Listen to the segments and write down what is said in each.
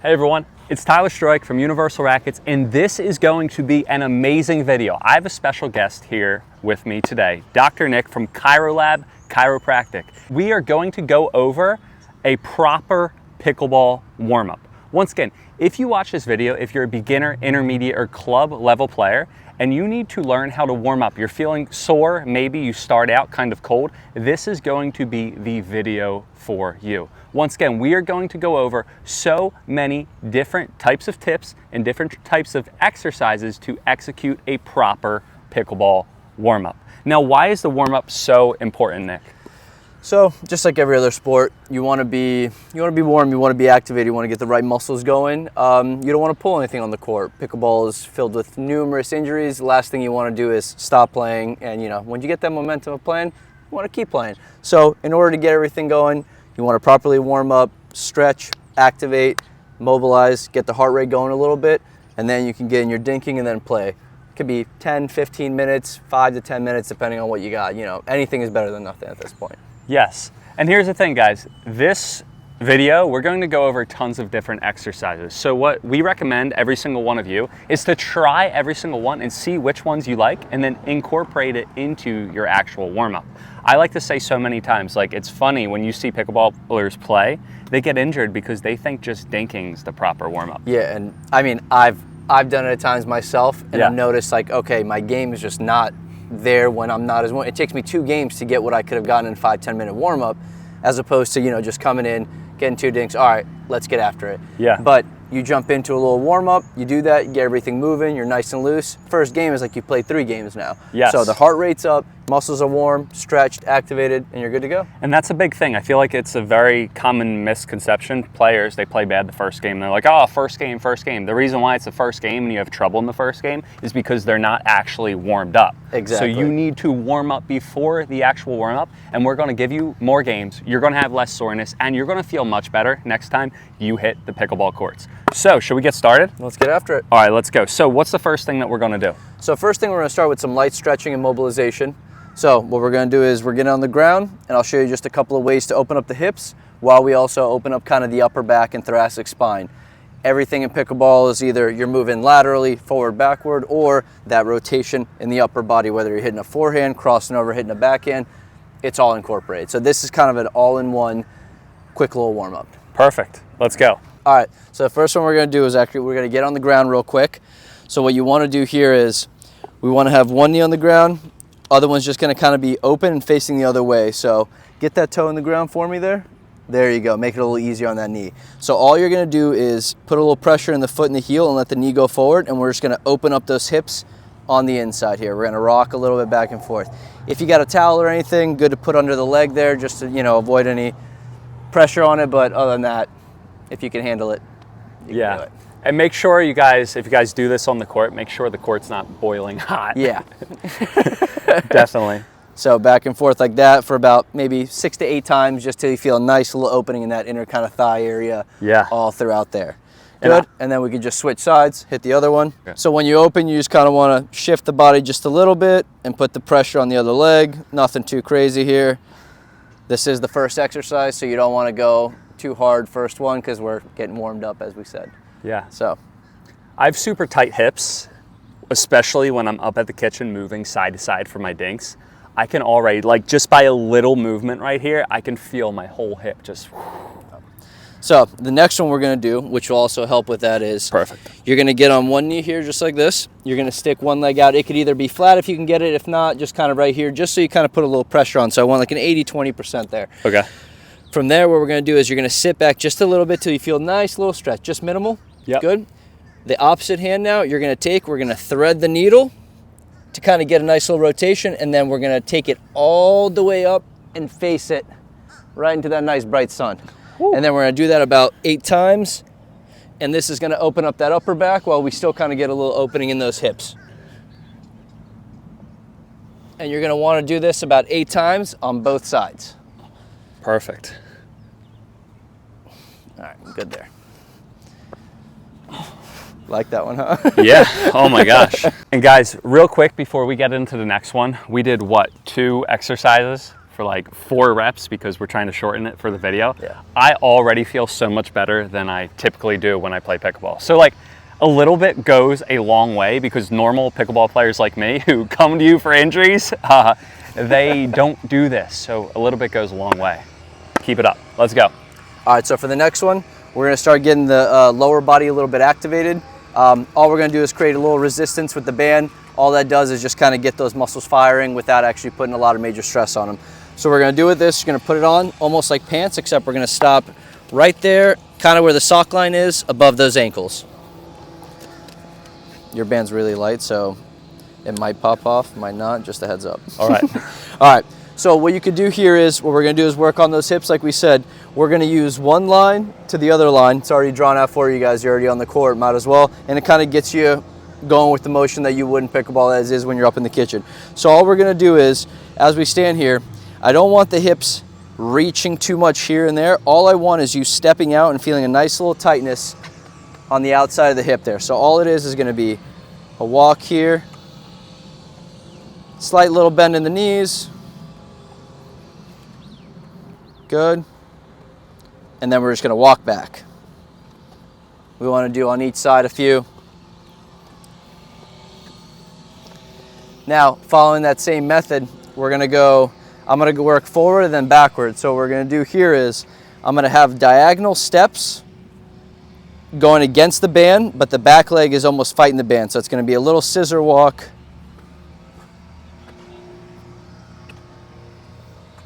Hey everyone, it's Tyler Stroik from Universal Rackets, and this is going to be an amazing video. I have a special guest here with me today, Dr. Nick from ChiroLab Chiropractic. We are going to go over a proper pickleball warm-up. Once again, if you watch this video, if you're a beginner, intermediate, or club level player, and you need to learn how to warm up, you're feeling sore, maybe you start out kind of cold, this is going to be the video for you. Once again, we are going to go over so many different types of tips and different types of exercises to execute a proper pickleball warm-up. Now, why is the warm-up so important, Nick? So, just like every other sport, you want to be warm, you want to be activated, you want to get the right muscles going. You don't want to pull anything on the court. Pickleball is filled with numerous injuries. The last thing you want to do is stop playing, and when you get that momentum of playing, you want to keep playing. So, in order to get everything going, you want to properly warm up, stretch, activate, mobilize, get the heart rate going a little bit, and then you can get in your dinking and then play. It could be 10, 15 minutes, 5 to 10 minutes, depending on what you got. Anything is better than nothing at this point. Yes, and here's the thing, guys. This video, we're going to go over tons of different exercises. So what we recommend every single one of you is to try every single one and see which ones you like and then incorporate it into your actual warm-up. I like to say so many times, like, it's funny when you see pickleballers play, they get injured because they think just dinking's the proper warm-up. Yeah, and I mean, I've done it at times myself, and yeah. I've noticed, like, okay, my game is just not there when I'm not as warm. It takes me 2 games to get what I could have gotten in 5-10 minute warm-up, as opposed to just coming in, getting 2 dinks, all right, let's get after it. Yeah. But you jump into a little warm-up, you do that, you get everything moving, you're nice and loose. First game is like you played 3 games now. Yes. So the heart rate's up, muscles are warm, stretched, activated, and you're good to go. And that's a big thing. I feel like it's a very common misconception. Players, they play bad the first game. They're like, oh, first game. The reason why it's the first game and you have trouble in the first game is because they're not actually warmed up. Exactly. So you need to warm up before the actual warm-up, and we're going to give you more games. You're going to have less soreness, and you're going to feel much better next time you hit the pickleball courts. So, should we get started? Let's get after it. All right, let's go. So, what's the first thing that we're going to do? So, first thing, we're going to start with some light stretching and mobilization. So, what we're going to do is we're getting on the ground, and I'll show you just a couple of ways to open up the hips, while we also open up kind of the upper back and thoracic spine. Everything in pickleball is either you're moving laterally, forward, backward, or that rotation in the upper body, whether you're hitting a forehand, crossing over, hitting a backhand, it's all incorporated. So this is kind of an all-in-one quick little warm-up. Perfect. Let's go. All right, so the first one we're going to do is actually we're going to get on the ground real quick. So what you want to do here is we want to have one knee on the ground, other one's just going to kind of be open and facing the other way. So get that toe in the ground for me there. There you go, make it a little easier on that knee. So all you're going to do is put a little pressure in the foot and the heel and let the knee go forward, and we're just going to open up those hips on the inside here. We're going to rock a little bit back and forth. If you got a towel or anything, good to put under the leg there just to avoid any pressure on it, but other than that, if you can handle it, you can do it. And make sure you guys, if you guys do this on the court, make sure the court's not boiling hot. Yeah. Definitely. So back and forth like that for about maybe 6 to 8 times, just till you feel a nice little opening in that inner kind of thigh area. Yeah. All throughout there. Good. And then we can just switch sides, hit the other one. Okay. So when you open, you just kind of want to shift the body just a little bit and put the pressure on the other leg. Nothing too crazy here. This is the first exercise, so you don't want to go too hard first one because we're getting warmed up, as we said. Yeah. So I have super tight hips, especially when I'm up at the kitchen moving side to side for my dinks. I can already, like, just by a little movement right here, I can feel my whole hip just. So the next one we're going to do, which will also help with that, is perfect. You're going to get on one knee here just like this. You're going to stick one leg out. It could either be flat if you can get it. If not, just kind of right here, just so you kind of put a little pressure on. So I want like an 80-20% there. Okay. From there, what we're going to do is you're going to sit back just a little bit till you feel nice little stretch, just minimal. Yep. Good. The opposite hand now, we're going to thread the needle to kind of get a nice little rotation, and then we're going to take it all the way up and face it right into that nice bright sun. Woo. And then we're going to do that about 8 times, and this is going to open up that upper back while we still kind of get a little opening in those hips. And you're going to want to do this about 8 times on both sides. Perfect. All right, good there. Like that one, huh? Yeah. Oh my gosh. And guys, real quick before we get into the next one, we did what, 2 exercises for like 4 reps because we're trying to shorten it for the video, Yeah. I already feel so much better than I typically do when I play pickleball. So like a little bit goes a long way, because normal pickleball players like me who come to you for injuries, they don't do this. So a little bit goes a long way. Keep it up. Let's go. All right, so for the next one, we're gonna start getting the lower body a little bit activated. All we're gonna do is create a little resistance with the band. All that does is just kind of get those muscles firing without actually putting a lot of major stress on them. So we're gonna do with this, you're gonna put it on almost like pants, except we're gonna stop right there, kind of where the sock line is, above those ankles. Your band's really light, so it might pop off, might not, just a heads up. All right. All right, so what you could do here is, what we're gonna do is work on those hips like we said. We're gonna use one line to the other line. It's already drawn out for you guys, you're already on the court, might as well. And it kind of gets you going with the motion that you would in pickleball as is when you're up in the kitchen. So all we're gonna do is, as we stand here, I don't want the hips reaching too much here and there. All I want is you stepping out and feeling a nice little tightness on the outside of the hip there. So all it is gonna be a walk here, slight little bend in the knees, good, and then we're just gonna walk back. We wanna do on each side a few. Now, following that same method, I'm gonna go work forward and then backward. So what we're gonna do here is, I'm gonna have diagonal steps going against the band, but the back leg is almost fighting the band. So it's gonna be a little scissor walk.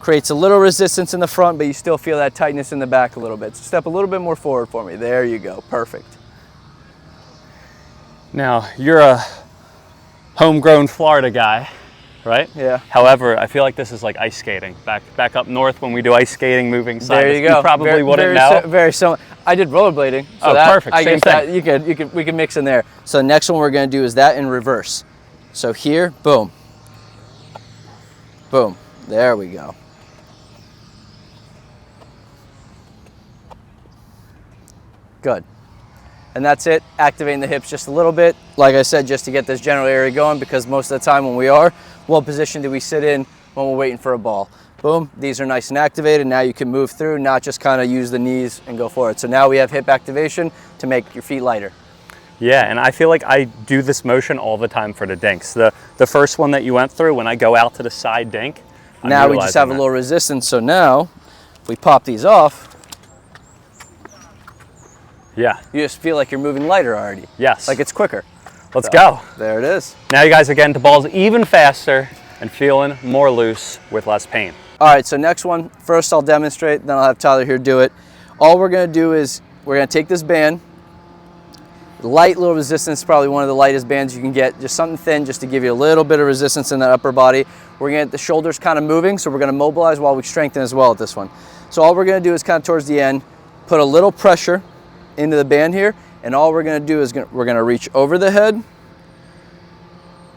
Creates a little resistance in the front, but you still feel that tightness in the back a little bit. So step a little bit more forward for me. There you go, perfect. Now, you're a homegrown Florida guy, right? Yeah. However, I feel like this is like ice skating. Back up north when we do ice skating, moving sides. There you go. You probably wouldn't know. Very similar. I did rollerblading. So Oh, that, perfect. I Same guess thing. that we can mix in there. So the next one we're gonna do is that in reverse. So here, boom, boom. There we go. Good. And that's it, activating the hips just a little bit. Like I said, just to get this general area going, because most of the time when we are, what position do we sit in when we're waiting for a ball? Boom, these are nice and activated. Now you can move through, not just kind of use the knees and go forward. So now we have hip activation to make your feet lighter. Yeah, and I feel like I do this motion all the time for the dinks. The first one that you went through, when I go out to the side dink, Now we just have a little resistance. So now, if we pop these off, yeah, you just feel like you're moving lighter already. yes. Like it's quicker. Let's So, go. There it is. Now you guys are getting to balls even faster and feeling more loose with less pain. All right, so next one, first I'll demonstrate, then I'll have Tyler here do it. All we're gonna do is, we're gonna take this band, light little resistance, probably one of the lightest bands you can get, just something thin just to give you a little bit of resistance in that upper body. We're gonna get the shoulders kind of moving, so we're gonna mobilize while we strengthen as well at this one. So all we're gonna do is kind of towards the end, put a little pressure into the band here, and all we're gonna do is we're gonna reach over the head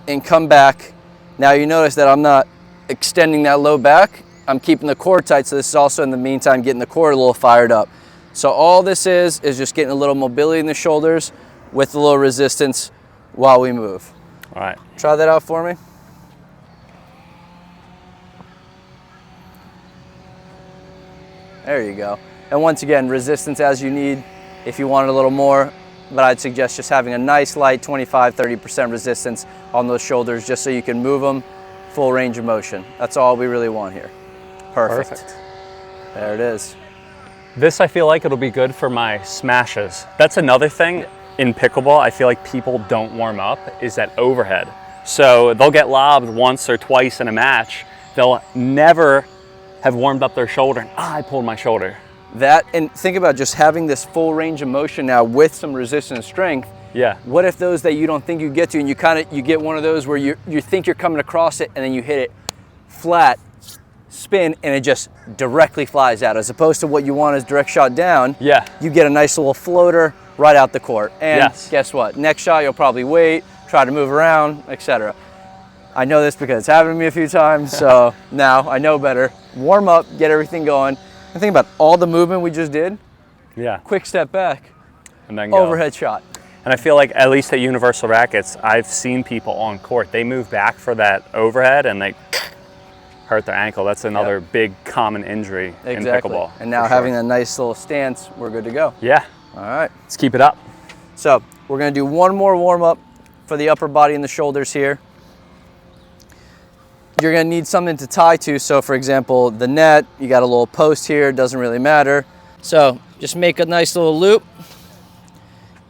and come back. Now you notice that I'm not extending that low back, I'm keeping the core tight, so this is also in the meantime getting the core a little fired up. So all this is just getting a little mobility in the shoulders with a little resistance while we move. All right. Try that out for me. There you go. And once again, resistance as you need if you want a little more, but I'd suggest just having a nice light 25-30% resistance on those shoulders just so you can move them full range of motion. That's all we really want here. Perfect. There it is. This, I feel like it'll be good for my smashes. That's another thing in pickleball I feel like people don't warm up, is that overhead. So they'll get lobbed once or twice in a match. They'll never have warmed up their shoulder and I pulled my shoulder. That, and think about just having this full range of motion now with some resistance and strength. Yeah. What if those that you don't think you get to, and you get one of those where you think you're coming across it and then you hit it flat, spin, and it just directly flies out, as opposed to what you want is direct shot down. Yeah. You get a nice little floater right out the court. And yes. Guess what? Next shot you'll probably wait, try to move around, etc. I know this because it's happened to me a few times, so now I know better. Warm up, get everything going. And think about all the movement we just did. Yeah. Quick step back, And then go. overhead shot. And I feel like, at least at Universal Rackets, I've seen people on court, they move back for that overhead and they hurt their ankle. That's another big common injury in pickleball. And now having a nice little stance, we're good to go. Yeah. All right. Let's keep it up. So we're going to do one more warm up for the upper body and the shoulders here. You're going to need something to tie to. So for example, the net, you got a little post here, doesn't really matter. So just make a nice little loop.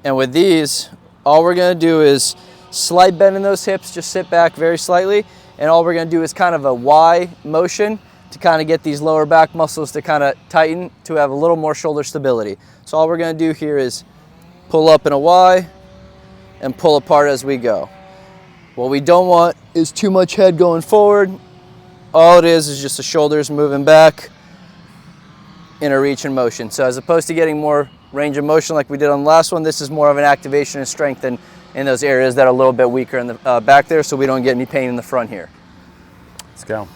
And with these, all we're going to do is slight bend in those hips, just sit back very slightly. And all we're going to do is kind of a Y motion to kind of get these lower back muscles to kind of tighten, to have a little more shoulder stability. So all we're going to do here is pull up in a Y and pull apart as we go. What we don't want is too much head going forward. All it is just the shoulders moving back in a reach and motion. So as opposed to getting more range of motion like we did on the last one, this is more of an activation and strength in those areas that are a little bit weaker in the back there, so we don't get any pain in the front here. Let's go.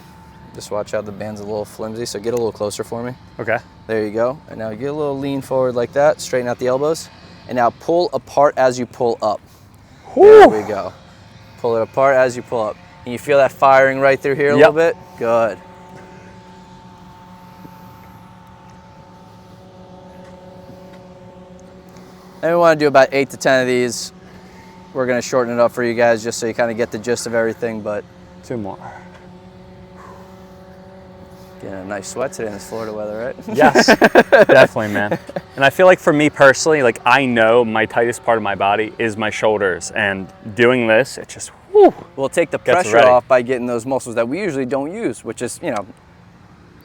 Just watch out, the band's a little flimsy, so get a little closer for me. Okay. There you go. And now get a little lean forward like that, straighten out the elbows. And now pull apart as you pull up. There we go. Pull it apart as you pull up. And you feel that firing right through here a little bit? Good. And we want to do about 8 to 10 of these. We're going to shorten it up for you guys just so you kind of get the gist of everything, but 2 more. Getting a nice sweat today in this Florida weather, right? Yes, definitely, man. And I feel like for me personally, like I know my tightest part of my body is my shoulders, and doing this, it just, whoo, we'll take the pressure off by getting those muscles that we usually don't use, which is, you know,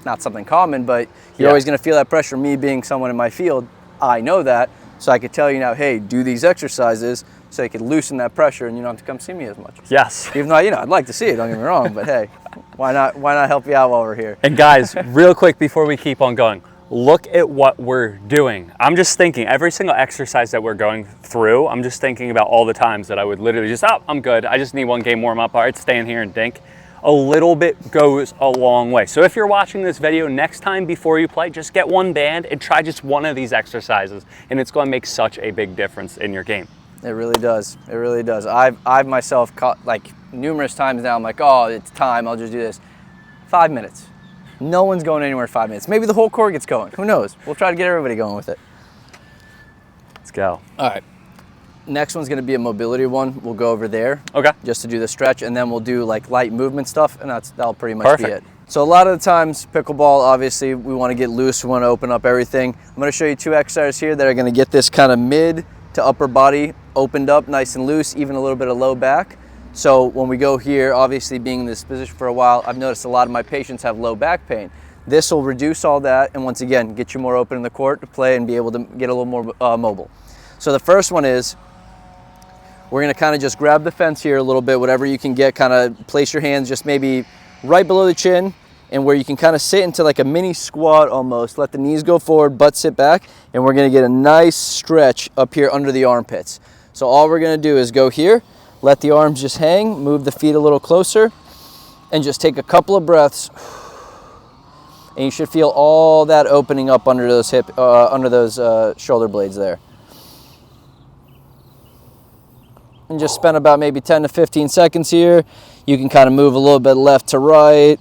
not something common, but you're always going to feel that pressure. Me being someone in my field, I know that, so I could tell you now, hey, do these exercises so you can loosen that pressure and you don't have to come see me as much. Yes. Even though, you know, I'd like to see it, don't get me wrong, but hey, why not help you out while we're here? And guys, real quick before we keep on going, look at what we're doing. I'm just thinking every single exercise that we're going through, I'm just thinking about all the times that I would literally just, oh, I'm good. I just need one game warm up. All right, stay in here and dink. A little bit goes a long way. So if you're watching this video, next time before you play, just get one band and try just one of these exercises, and it's going to make such a big difference in your game. It really does. It really does. I've myself caught like numerous times now. I'm like, oh, it's time. I'll just do this. 5 minutes. No one's going anywhere in 5 minutes. Maybe the whole court gets going. Who knows? We'll try to get everybody going with it. Let's go. All right. Next one's going to be a mobility one. We'll go over there. Okay. Just to do the stretch, and then we'll do like light movement stuff, and that'll pretty much be it. So a lot of the times, pickleball, obviously, we want to get loose. We want to open up everything. I'm going to show you 2 exercises here that are going to get this kind of mid to upper body opened up nice and loose, even a little bit of low back. So when we go here, obviously being in this position for a while, I've noticed a lot of my patients have low back pain. This will reduce all that, and once again, get you more open in the court to play and be able to get a little more mobile. So the first one is, we're going to kind of just grab the fence here a little bit, whatever you can get, kind of place your hands just maybe right below the chin, and where you can kind of sit into like a mini squat almost. Let the knees go forward, butt sit back, and we're going to get a nice stretch up here under the armpits. So all we're going to do is go here, let the arms just hang, move the feet a little closer, and just take a couple of breaths. And you should feel all that opening up under those shoulder blades there. And just spend about maybe 10 to 15 seconds here. You can kind of move a little bit left to right,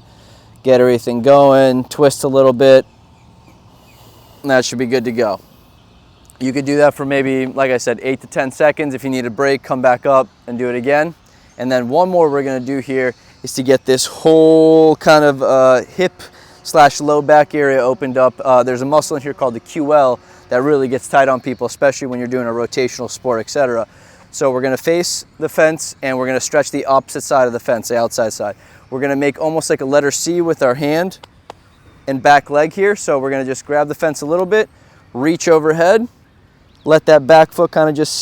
get everything going, twist a little bit, and that should be good to go. You could do that for /maybe, like I said, 8 to 10 seconds. If you need a break, come back up and do it again. And then one more we're gonna do here is to get this whole kind of hip/low back area opened up. There's a muscle in here called the QL that really gets tight on people, especially when you're doing a rotational sport, etc. So we're gonna face the fence and we're gonna stretch the opposite side of the fence, the outside side. We're gonna make almost like a letter C with our hand and back leg here. So we're gonna just grab the fence a little bit, reach overhead, let that back foot kind of just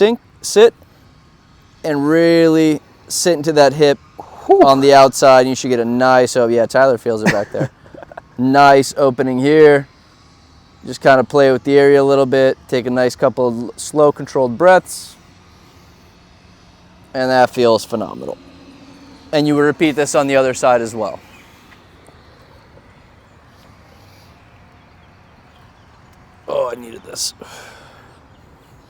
sit, and really sit into that hip on the outside. And you should get a nice, oh yeah, Tyler feels it back there. Nice opening here. Just kind of play with the area a little bit, take a nice couple of slow controlled breaths. And that feels phenomenal. And you would repeat this on the other side as well. Oh, I needed this.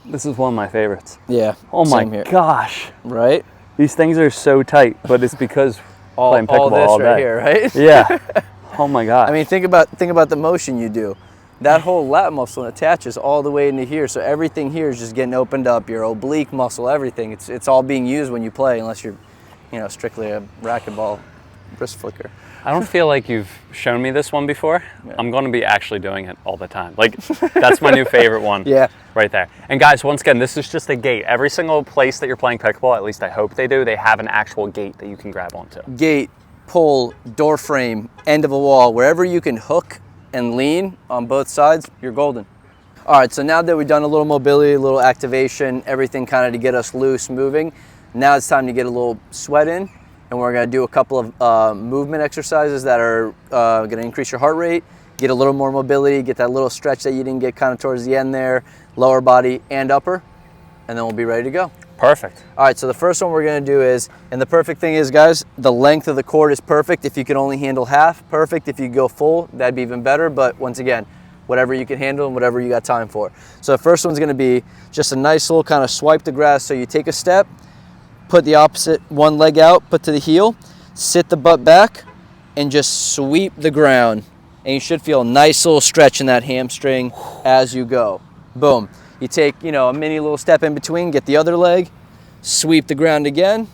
This is one of my favorites. Yeah. Oh my gosh. Right? These things are so tight, but it's because playing all pickleball this all day. right here, right? Yeah. Oh my God. I mean, think about the motion you do. That whole lat muscle attaches all the way into here, so everything here is just getting opened up. Your oblique muscle, everything. It's all being used when you play, unless you're, strictly a racquetball wrist flicker. I don't feel like you've shown me this one before. Yeah. I'm going to be actually doing it all the time. Like, that's my new favorite one. Yeah. Right there. And guys, once again, this is just a gate. Every single place that you're playing pickleball, at least I hope they do, they have an actual gate that you can grab onto. Gate, pull, door frame, end of a wall, wherever you can hook and lean on both sides, you're golden. All right, so now that we've done a little mobility, a little activation, everything kind of to get us loose, moving, now it's time to get a little sweat in. And we're going to do a couple of movement exercises that are going to increase your heart rate, get a little more mobility, get that little stretch that you didn't get kind of towards the end there, lower body and upper, and then we'll be ready to go. Perfect. All right, so the first one we're going to do is, and the perfect thing is, guys, the length of the cord is perfect. If you can only handle half, perfect. If you go full, that'd be even better. But once again, whatever you can handle and whatever you got time for. So the first one's going to be just a nice little kind of swipe the grass. So you take a step, put the opposite one leg out, put to the heel, sit the butt back, and just sweep the ground. And you should feel a nice little stretch in that hamstring as you go. Boom. You take, a mini little step in between, get the other leg, sweep the ground again,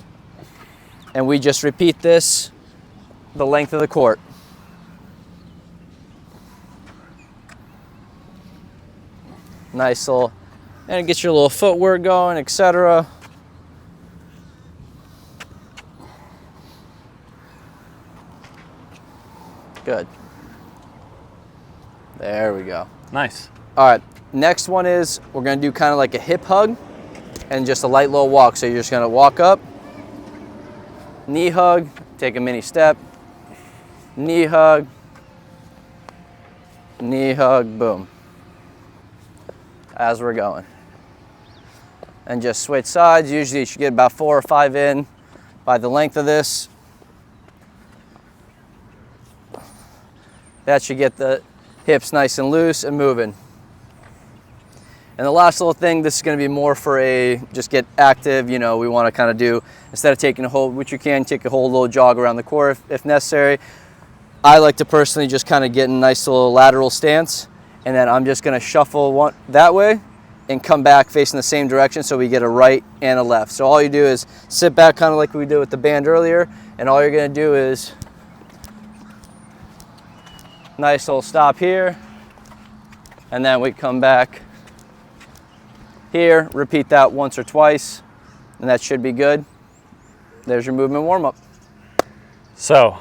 and we just repeat this the length of the court. Nice little, and it gets your little footwork going, etc. Good. There we go. Nice. All right, next one is we're gonna do kind of like a hip hug and just a light little walk. So you're just gonna walk up, knee hug, take a mini step, knee hug, boom, as we're going. And just switch sides. Usually you should get about 4 or 5 in by the length of this. That should get the hips nice and loose and moving. And the last little thing, this is going to be more for just get active. We want to kind of do, instead of taking a whole, which you can take a whole little jog around the court if necessary. I like to personally just kind of get in a nice little lateral stance, and then I'm just going to shuffle one that way and come back facing the same direction, so we get a right and a left. So all you do is sit back kind of like we did with the band earlier, and all you're going to do is nice little stop here, and then we come back here, repeat that once or twice, and that should be good. There's your movement warm-up. So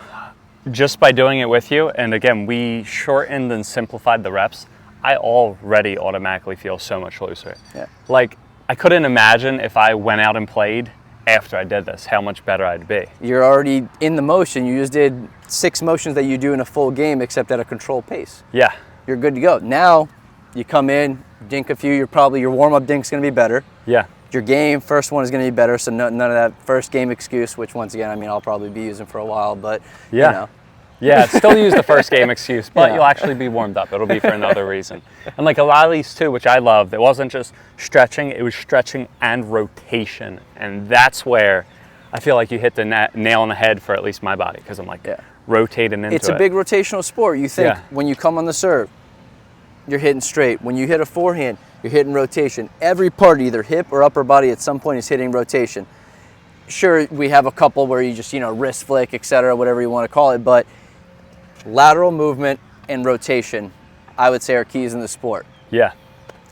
just by doing it with you, and again, we shortened and simplified the reps, I already automatically feel so much looser. Yeah. Like, I couldn't imagine if I went out and played after I did this, how much better I'd be. You're already in the motion. You just did 6 motions that you do in a full game, except at a controlled pace. Yeah. You're good to go. Now, you come in, dink a few, your warm-up dink's gonna be better. Yeah. Your game, first one is gonna be better, so none of that first game excuse, which once again, I'll probably be using for a while, but yeah. Yeah, still use the first game excuse, but you'll actually be warmed up. It'll be for another reason. And like a lot of these too, which I loved, it wasn't just stretching, it was stretching and rotation. And that's where I feel like you hit the nail on the head for at least my body, because I'm like rotating into it. It's a big rotational sport. You think when you come on the serve, you're hitting straight. When you hit a forehand, you're hitting rotation. Every part, either hip or upper body, at some point is hitting rotation. Sure, we have a couple where you just, wrist flick, etc., whatever you want to call it, but lateral movement and rotation, I would say, are keys in the sport. Yeah.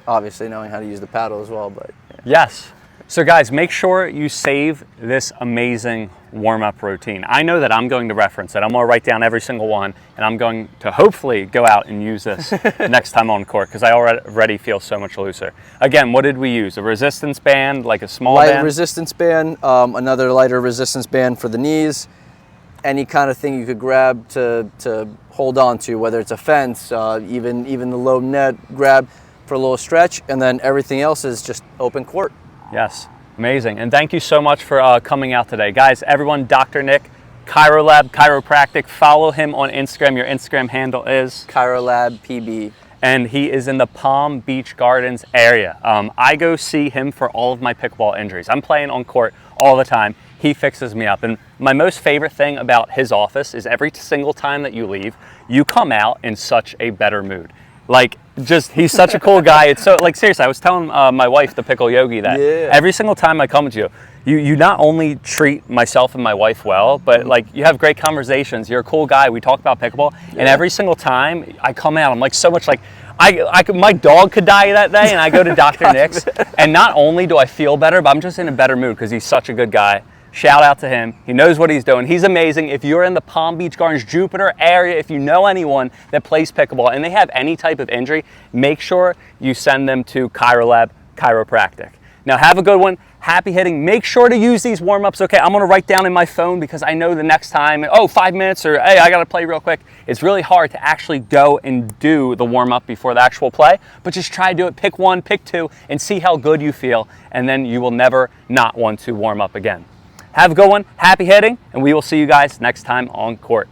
Obviously knowing how to use the paddle as well, but Yes. So guys, make sure you save this amazing warm-up routine. I know that I'm going to reference it. I'm going to write down every single one, and I'm going to hopefully go out and use this next time on court, because I already feel so much looser. Again, what did we use? A resistance band, like a small light band? resistance band, another lighter resistance band for the knees, any kind of thing you could grab to hold on to, whether it's a fence, even the low net, grab for a little stretch, and then everything else is just open court. Yes, amazing. And thank you so much for coming out today. Guys, everyone, Dr. Nick, ChiroLab Chiropractic. Follow him on Instagram. Your Instagram handle is? ChiroLab PB. And he is in the Palm Beach Gardens area. I go see him for all of my pickleball injuries. I'm playing on court all the time. he fixes me up. And my most favorite thing about his office is every single time that you leave, you come out in such a better mood. Like, just, he's such a cool guy. It's so, like, seriously, I was telling my wife, the Pickle Yogi, that every single time I come with you, you not only treat myself and my wife well, but like, you have great conversations. You're a cool guy. We talk about pickleball, and every single time I come out, I'm like so much like, my dog could die that day, and I go to Dr. Nick's, and not only do I feel better, but I'm just in a better mood because he's such a good guy. Shout out to him. He knows what he's doing. He's amazing. If you're in the Palm Beach Gardens, Jupiter area, if you know anyone that plays pickleball and they have any type of injury, make sure you send them to ChiroLab Chiropractic. Now, have a good one. Happy hitting. Make sure to use these warm-ups. Okay, I'm going to write down in my phone because I know the next time, oh, 5 minutes, or hey, I got to play real quick. It's really hard to actually go and do the warm-up before the actual play, but just try to do it. Pick one, pick two, and see how good you feel, and then you will never not want to warm up again. Have a good one, happy hitting, and we will see you guys next time on court.